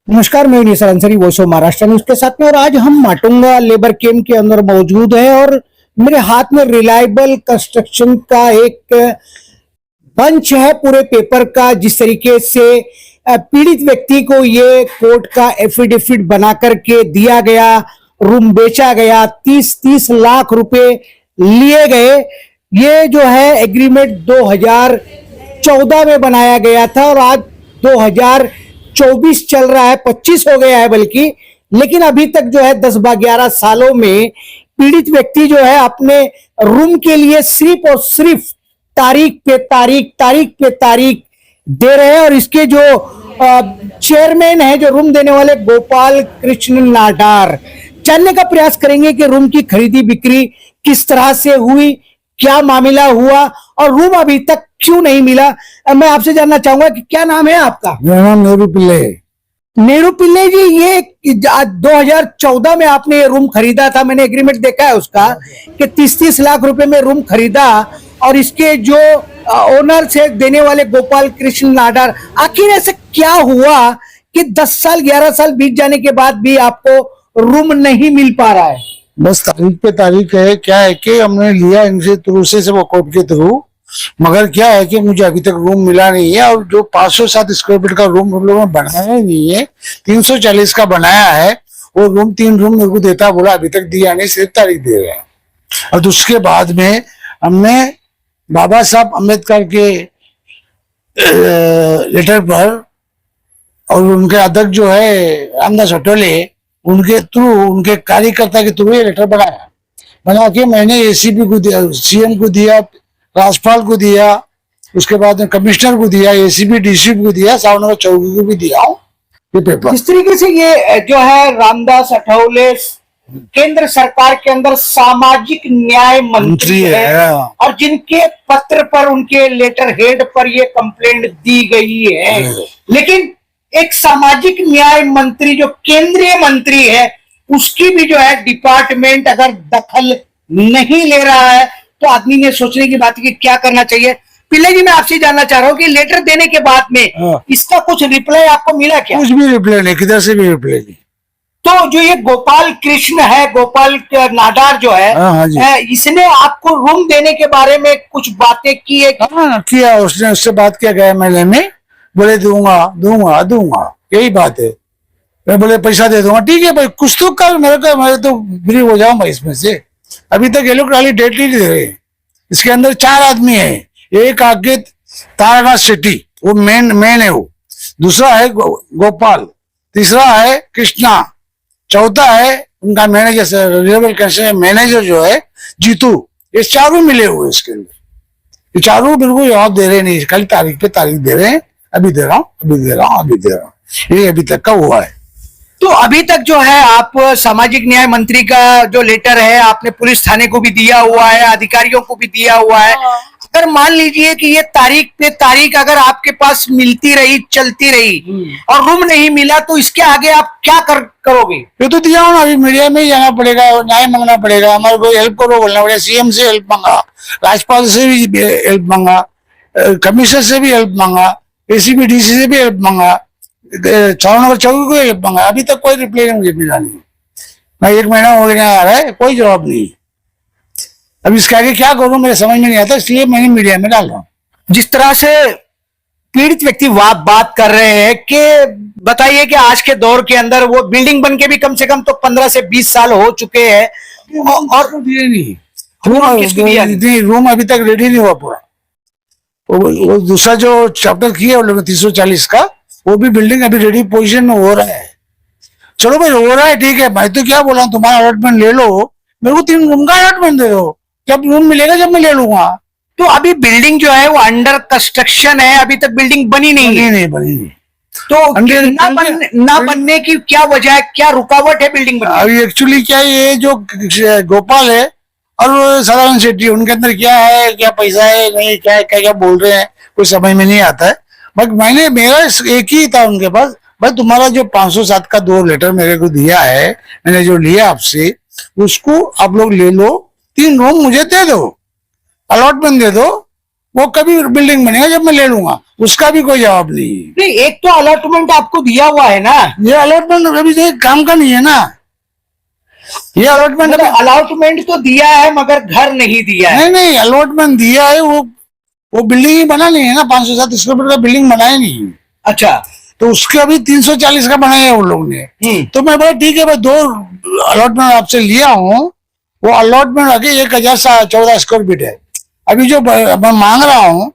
नमस्कार, मैं Nisar Ansari, voice of Maharashtra news के साथ में। और आज हम माटुंगा लेबर कैंप के अंदर मौजूद हैं और मेरे हाथ में रिलायबल कंस्ट्रक्शन का एक बंच है पूरे पेपर का, जिस तरीके से पीड़ित व्यक्ति को ये कोर्ट का एफिडेविट बना करके दिया गया, रूम बेचा गया, 30 लाख रुपए लिए गए। ये जो है एग्रीमेंट 2014 में बनाया गया था और आज 2024 चल रहा है, 25 हो गया है बल्कि। लेकिन अभी तक जो है 10-11 सालों में पीड़ित व्यक्ति जो है अपने रूम के लिए सिर्फ और सिर्फ तारीख पे तारीख दे रहे हैं। और इसके जो चेयरमैन है, जो रूम देने वाले गोपाल कृष्ण नाडार, जानने का प्रयास करेंगे कि रूम की खरीदी बिक्री किस तरह से हुई, क्या मामला हुआ और रूम अभी तक क्यों नहीं मिला। मैं आपसे जानना चाहूंगा कि क्या नाम है आपका? मेरा नाम नेहरू पिल्ले। नेहरू पिल्ले जी, ये 2014 में आपने ये रूम खरीदा था, मैंने एग्रीमेंट देखा है उसका कि 30 लाख रुपए में रूम खरीदा। और इसके जो ओनर से देने वाले गोपाल कृष्ण नाडार, आखिर ऐसे क्या हुआ कि 10 साल 11 साल बीत जाने के बाद भी आपको रूम नहीं मिल पा रहा है? बस तारीख पे तारीख है। क्या है कि हमने लिया इनसे थ्रू से वो कोर्ट के थ्रू, मगर क्या है कि मुझे अभी तक रूम मिला नहीं है। और जो 507 स्क्वायर फीट का रूम हम लोगों ने बनाया ही नहीं है, 340 का बनाया है। वो रूम 3 रूम मेरे को देता बोला, अभी तक दिया नहीं, सिर्फ तारीख दे रहे हैं। और उसके बाद में हमने बाबा साहब अम्बेडकर के लेटर पर और उनके अध्यक्ष जो है रामदास अठवले, उनके थ्रू, उनके कार्यकर्ता के थ्रू ये लेटर बना के मैंने एसीपी को दिया, सीएम को दिया, राज्यपाल को दिया, उसके बाद में कमिश्नर को दिया, एसीपी डीसीपी को दिया, सावनगर चौकी को भी दिया हूँ ये पेपर। इस तरीके से ये जो है रामदास अठवले केंद्र सरकार के अंदर सामाजिक न्याय मंत्री है और जिनके पत्र पर, उनके लेटर हेड पर ये कंप्लेंट दी गई है। लेकिन एक सामाजिक न्याय मंत्री जो केंद्रीय मंत्री है, उसकी भी जो है डिपार्टमेंट अगर दखल नहीं ले रहा है तो आदमी ने सोचने की बात है कि क्या करना चाहिए। पिल्ले जी, मैं आपसे जानना चाह रहा हूँ कि लेटर देने के बाद में इसका कुछ रिप्लाई आपको मिला क्या? कुछ भी रिप्लाई नहीं, किधर से भी रिप्लाई नहीं। तो जो ये गोपाल कृष्ण है, गोपाल नाडार जो है, इसने आपको रूम देने के बारे में कुछ बातें की है? हाँ किया, उसने उससे बात किया गया मेले में, बोले दूंगा दूंगा दूंगा, यही बात है। मैं बोले पैसा दे दूंगा, ठीक है भाई, कुछ तो कर, मैं तो फ्री हो जाऊंगा इसमें से। अभी तक ये लोग खाली डेट नहीं दे रहे। इसके अंदर 4 आदमी है, एक आगे तारानाथ शेट्टी, वो मेन है वो, दूसरा है गोपाल, तीसरा है कृष्णा, चौथा है उनका मैनेजर, रिन्यूएबल कंस्ट्रक्शन मैनेजर जो है जीतू। ये चारों मिले हुए इसके अंदर। ये चारों बिल्कुल जवाब दे रहे नहीं, खाली तारीख पे तारीख दे रहे हैं, अभी दे रहा हूँ, अभी दे रहा हूँ, अभी दे रहा हूँ। ये अभी तक का हुआ है। तो अभी तक जो है आप सामाजिक न्याय मंत्री का जो लेटर है, आपने पुलिस थाने को भी दिया हुआ है, अधिकारियों को भी दिया हुआ है। अगर मान लीजिए कि ये तारीख पे तारीख अगर आपके पास मिलती रही, चलती रही और रूम नहीं मिला, तो इसके आगे आप क्या करोगे? ये तो दिया हूँ, अभी मीडिया में ही जाना पड़ेगा, न्याय मांगना पड़ेगा, हमारे को हेल्प करो बोलना पड़ेगा। सीएम से हेल्प मांगा, राज्यपाल से भी हेल्प मांगा, कमिश्नर से भी हेल्प मांगा, एसीपी डीसी से भी हेल्प मांगा, सावनगर चौकी को हेल्प मांगा। अभी तक कोई रिप्लाई मुझे मिला नहीं। मैं 1 महीना हो गया आ रहा है, कोई जवाब नहीं। अब इसके आगे क्या करूं मेरे समझ में नहीं आता, इसलिए मैंने मीडिया में डाल रहा हूँ। जिस तरह से पीड़ित व्यक्ति बात कर रहे हैं कि बताइए कि आज के दौर के अंदर वो बिल्डिंग बन के भी कम से कम तो 15 से 20 साल हो चुके हैं और दिए नहीं, रूम अभी तक रेडी नहीं हुआ पूरा। वो दूसरा जो चैप्टर किया 340 का, वो भी बिल्डिंग अभी रेडी पोजीशन में हो रहा है। चलो भाई, हो रहा है, ठीक है। मैं तो क्या बोला, तुम्हारा अलॉटमेंट ले लो, मेरे को 3 रूम का अलॉटमेंट दे दो, जब रूम मिलेगा जब मैं ले लूंगा। तो अभी बिल्डिंग जो है वो अंडर कंस्ट्रक्शन है, अभी तक बिल्डिंग बनी नहीं है। बनी नहीं। तो ना बनने की क्या वजह है, क्या रुकावट है बिल्डिंग बनने? अभी एक्चुअली क्या, ये जो गोपाल है और सदानंद शेट्टी, उनके अंदर क्या है, क्या पैसा है, नहीं क्या क्या बोल रहे हैं, कुछ समझ में नहीं आता है। बट मेरा एक ही था उनके पास, भाई तुम्हारा जो 507 का 2 लेटर मेरे को दिया है, मैंने जो लिया आपसे, उसको आप लोग ले लो, 3 रूम मुझे दे दो, अलॉटमेंट दे दो, वो कभी बिल्डिंग बनेगा जब मैं ले लूंगा, उसका भी कोई जवाब नहीं है। नहीं, एक तो अलॉटमेंट आपको दिया हुआ है ना, ये अलॉटमेंट अभी तो एक काम का नहीं है ना, ये अलॉटमेंट मतलब अलॉटमेंट तो दिया है मगर घर नहीं दिया है। नहीं अलॉटमेंट दिया है, वो बिल्डिंग ही बना नहीं है ना, 507 स्क्वायर फीट का बिल्डिंग बनाया नहीं। अच्छा। तो उसके अभी 340 का बनाया है उन लोग ने। तो मैं बोला ठीक है भाई, 2 अलॉटमेंट आपसे लिया हूँ, वो अलॉटमेंट आगे 1014 स्क्वायर फीट है। अभी जो मैं मांग रहा हूँ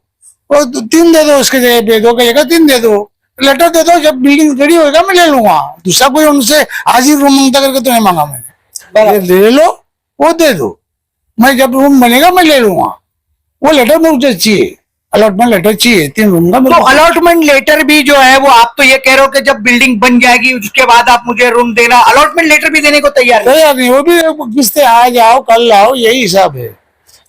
वो 3 दे दो, उसके जगह पे 2 की जगह 3 दे दो, लेटर दे दो, जब बिल्डिंग रेडी होगा मैं ले लूंगा। दूसरा कोई उनसे हाजिर रूम मांगता करके तो नहीं मांगा मैंने, ले लो वो दे दो, मैं जब रूम बनेगा मैं ले लूंगा। वो लेटर मुझे चाहिए, अलॉटमेंट लेटर चाहिए 3 रूम का। तो अलॉटमेंट लेटर भी जो है वो आप तो ये कह रहे हो कि जब बिल्डिंग बन जाएगी उसके बाद आप मुझे रूम देना, अलॉटमेंट लेटर भी देने को तैयार नहीं, वो भी किस्तें आज आओ कल आओ, यही हिसाब है।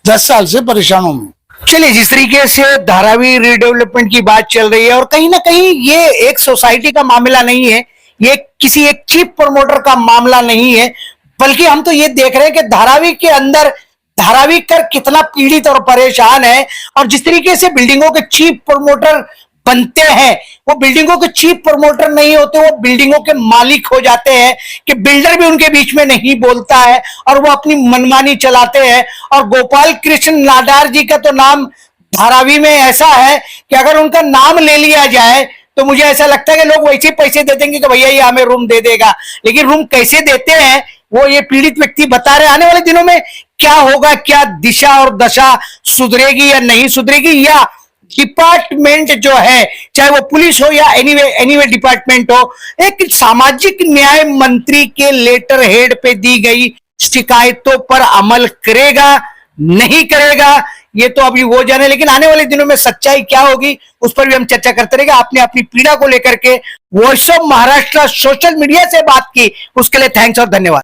10 साल से परेशान हूं मैं। चलिए, जिस तरीके से धारावी रीडेवलपमेंट की बात चल रही है और कहीं ना कहीं ये एक सोसाइटी का मामला नहीं है, ये किसी एक चीफ प्रमोटर का मामला नहीं है, बल्कि हम तो ये देख रहे हैं कि धारावी के अंदर धारावी कर कितना पीड़ित और परेशान है। और जिस तरीके से बिल्डिंगों के चीफ प्रमोटर बनते हैं, वो बिल्डिंगों के चीफ प्रमोटर नहीं होते, वो बिल्डिंगों के मालिक हो जाते हैं कि बिल्डर भी उनके बीच में नहीं बोलता है और वो अपनी मनमानी चलाते हैं। और गोपाल कृष्ण नाडार जी का तो नाम धारावी में ऐसा है कि अगर उनका नाम ले लिया जाए तो मुझे ऐसा लगता है कि लोग वैसे ही पैसे दे देंगे कि भैया ये हमें रूम दे देगा। लेकिन रूम कैसे देते हैं वो ये पीड़ित व्यक्ति बता रहे। आने वाले दिनों में क्या होगा, क्या दिशा और दशा सुधरेगी या नहीं सुधरेगी, या डिपार्टमेंट जो है चाहे वो पुलिस हो या एनीवे डिपार्टमेंट हो, एक सामाजिक न्याय मंत्री के लेटर हेड पे दी गई शिकायतों पर अमल करेगा नहीं करेगा ये तो अभी वो जाने। लेकिन आने वाले दिनों में सच्चाई क्या होगी उस पर भी हम चर्चा करते रहेंगे। आपने अपनी पीड़ा को लेकर के voice of Maharashtra social media से बात की, उसके लिए थैंक्स और धन्यवाद।